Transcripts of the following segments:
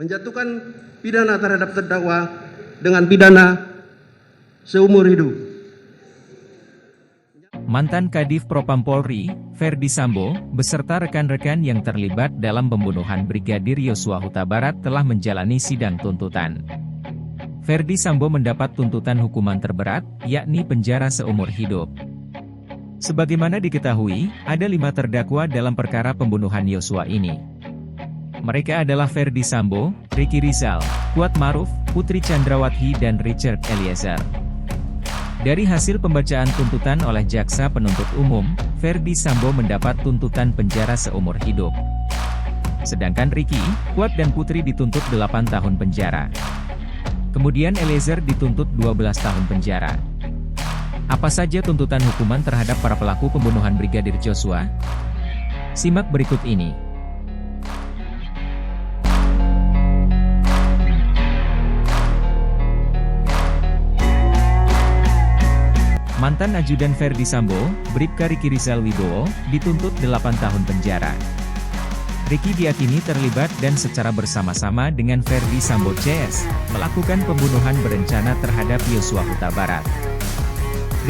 menjatuhkan pidana terhadap terdakwa dengan pidana seumur hidup. Mantan Kadif Propam Polri, Ferdy Sambo, beserta rekan-rekan yang terlibat dalam pembunuhan Brigadir Yosua Huta Barat telah menjalani sidang tuntutan. Ferdy Sambo mendapat tuntutan hukuman terberat, yakni penjara seumur hidup. Sebagaimana diketahui, ada 5 terdakwa dalam perkara pembunuhan Yosua ini. Mereka adalah Ferdy Sambo, Ricky Rizal, Kuat Maruf, Putri Chandrawati dan Richard Eliezer. Dari hasil pembacaan tuntutan oleh Jaksa Penuntut Umum, Ferdy Sambo mendapat tuntutan penjara seumur hidup. Sedangkan Ricky, Kuat dan Putri dituntut 8 tahun penjara. Kemudian Eliezer dituntut 12 tahun penjara. Apa saja tuntutan hukuman terhadap para pelaku pembunuhan Brigadir Joshua? Simak berikut ini. Mantan ajudan Ferdy Sambo, Bribka Ricky Rizal Wibowo, dituntut 8 tahun penjara. Ricky diyakini terlibat dan secara bersama-sama dengan Ferdy Sambo CS, melakukan pembunuhan berencana terhadap Yosua Huta Barat.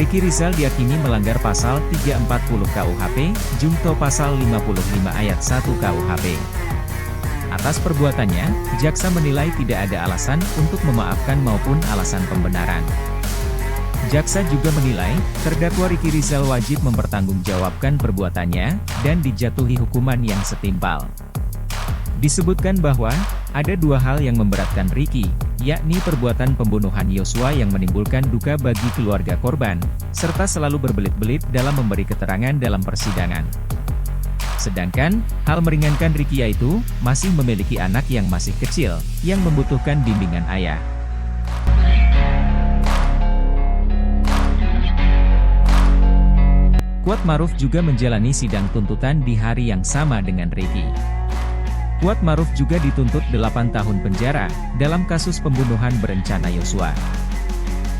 Ricky Rizal diyakini melanggar pasal 340 KUHP, junto pasal 55 ayat 1 KUHP. Atas perbuatannya, jaksa menilai tidak ada alasan untuk memaafkan maupun alasan pembenaran. Jaksa juga menilai, terdakwa Ricky Rizal wajib mempertanggungjawabkan perbuatannya, dan dijatuhi hukuman yang setimpal. Disebutkan bahwa, ada 2 hal yang memberatkan Ricky, yakni perbuatan pembunuhan Yosua yang menimbulkan duka bagi keluarga korban, serta selalu berbelit-belit dalam memberi keterangan dalam persidangan. Sedangkan, hal meringankan Ricky yaitu, masih memiliki anak yang masih kecil, yang membutuhkan bimbingan ayah. Kuat Maruf juga menjalani sidang tuntutan di hari yang sama dengan Ricky. Kuat Maruf juga dituntut 8 tahun penjara, dalam kasus pembunuhan berencana Yosua.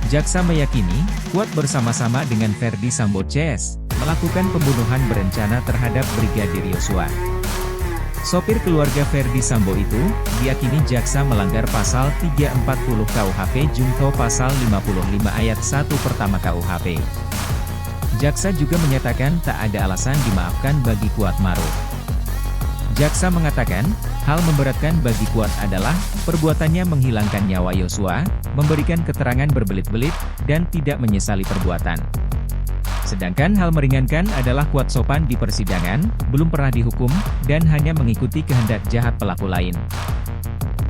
Jaksa meyakini, Kuat bersama-sama dengan Ferdy Sambo CS, melakukan pembunuhan berencana terhadap Brigadir Yosua. Sopir keluarga Ferdy Sambo itu, diyakini jaksa melanggar pasal 340 KUHP junto pasal 55 ayat 1 pertama KUHP. Jaksa juga menyatakan tak ada alasan dimaafkan bagi Kuat Maruf. Jaksa mengatakan, hal memberatkan bagi Kuat adalah, perbuatannya menghilangkan nyawa Yosua, memberikan keterangan berbelit-belit, dan tidak menyesali perbuatan. Sedangkan hal meringankan adalah Kuat sopan di persidangan, belum pernah dihukum, dan hanya mengikuti kehendak jahat pelaku lain.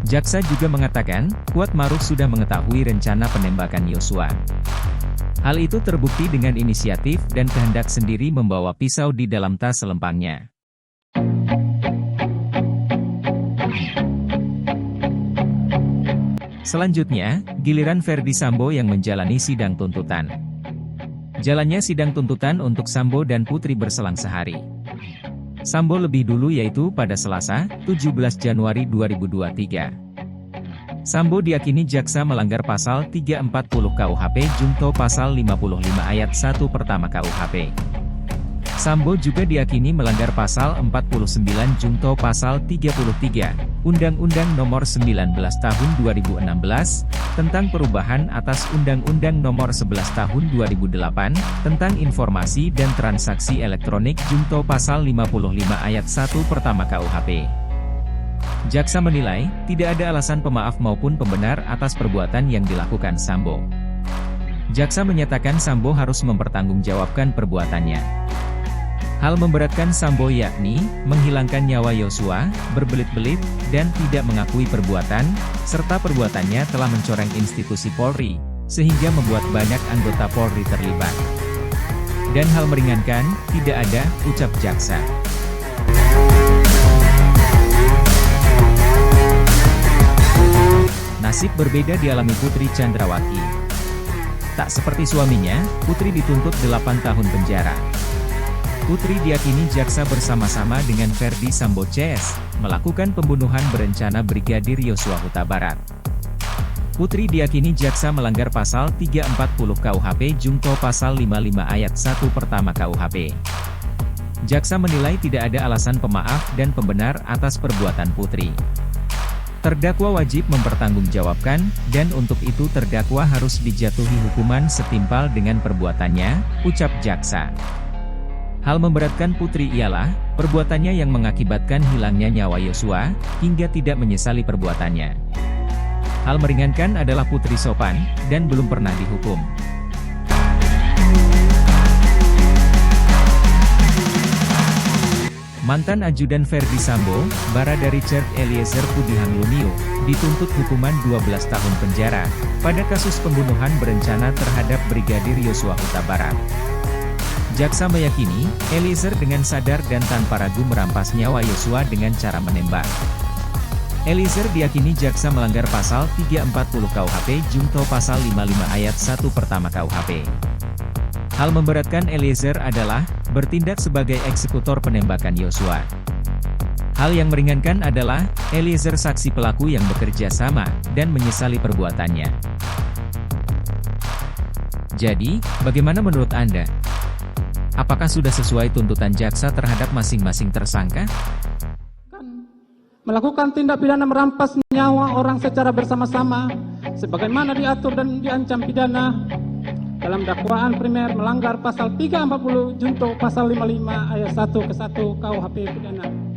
Jaksa juga mengatakan, Kuat Maruf sudah mengetahui rencana penembakan Yosua. Hal itu terbukti dengan inisiatif dan kehendak sendiri membawa pisau di dalam tas selempangnya. Selanjutnya, giliran Ferdy Sambo yang menjalani sidang tuntutan. Jalannya sidang tuntutan untuk Sambo dan Putri berselang sehari. Sambo lebih dulu yaitu pada Selasa, 17 Januari 2023. Sambo diyakini jaksa melanggar pasal 340 KUHP junto pasal 55 ayat 1 pertama KUHP. Sambo juga diyakini melanggar pasal 49 junto pasal 33, Undang-Undang Nomor 19 Tahun 2016, tentang perubahan atas Undang-Undang Nomor 11 Tahun 2008, tentang informasi dan transaksi elektronik junto pasal 55 ayat 1 pertama KUHP. Jaksa menilai, tidak ada alasan pemaaf maupun pembenar atas perbuatan yang dilakukan Sambo. Jaksa menyatakan Sambo harus mempertanggungjawabkan perbuatannya. Hal memberatkan Sambo yakni, menghilangkan nyawa Yosua, berbelit-belit, dan tidak mengakui perbuatan, serta perbuatannya telah mencoreng institusi Polri, sehingga membuat banyak anggota Polri terlibat. Dan hal meringankan, tidak ada, ucap jaksa. Nasib berbeda dialami Putri Chandrawati. Tak seperti suaminya, Putri dituntut 8 tahun penjara. Putri diyakini jaksa bersama-sama dengan Ferdy Sambo CS, melakukan pembunuhan berencana Brigadir Yosua Huta Barat. Putri diyakini jaksa melanggar pasal 340 KUHP junto pasal 55 ayat 1 pertama KUHP. Jaksa menilai tidak ada alasan pemaaf dan pembenar atas perbuatan Putri. Terdakwa wajib mempertanggungjawabkan, dan untuk itu terdakwa harus dijatuhi hukuman setimpal dengan perbuatannya, ucap jaksa. Hal memberatkan Putri ialah, perbuatannya yang mengakibatkan hilangnya nyawa Yosua, hingga tidak menyesali perbuatannya. Hal meringankan adalah Putri sopan, dan belum pernah dihukum. Mantan ajudan Ferdi Sambo, Barada Richard Eliezer Pudihang Lumiu, dituntut hukuman 12 tahun penjara, pada kasus pembunuhan berencana terhadap Brigadir Yosua Huta Barat. Jaksa meyakini, Eliezer dengan sadar dan tanpa ragu merampas nyawa Yosua dengan cara menembak. Eliezer diyakini jaksa melanggar pasal 340 KUHP junto pasal 55 ayat 1 pertama KUHP. Hal memberatkan Eliezer adalah, bertindak sebagai eksekutor penembakan Yosua. Hal yang meringankan adalah, Eliezer saksi pelaku yang bekerja sama, dan menyesali perbuatannya. Jadi, bagaimana menurut Anda? Apakah sudah sesuai tuntutan jaksa terhadap masing-masing tersangka? Melakukan tindak pidana merampas nyawa orang secara bersama-sama, sebagaimana diatur dan diancam pidana dalam dakwaan primer melanggar pasal 340 junto pasal 55 ayat 1 ke 1 KUHP pidana.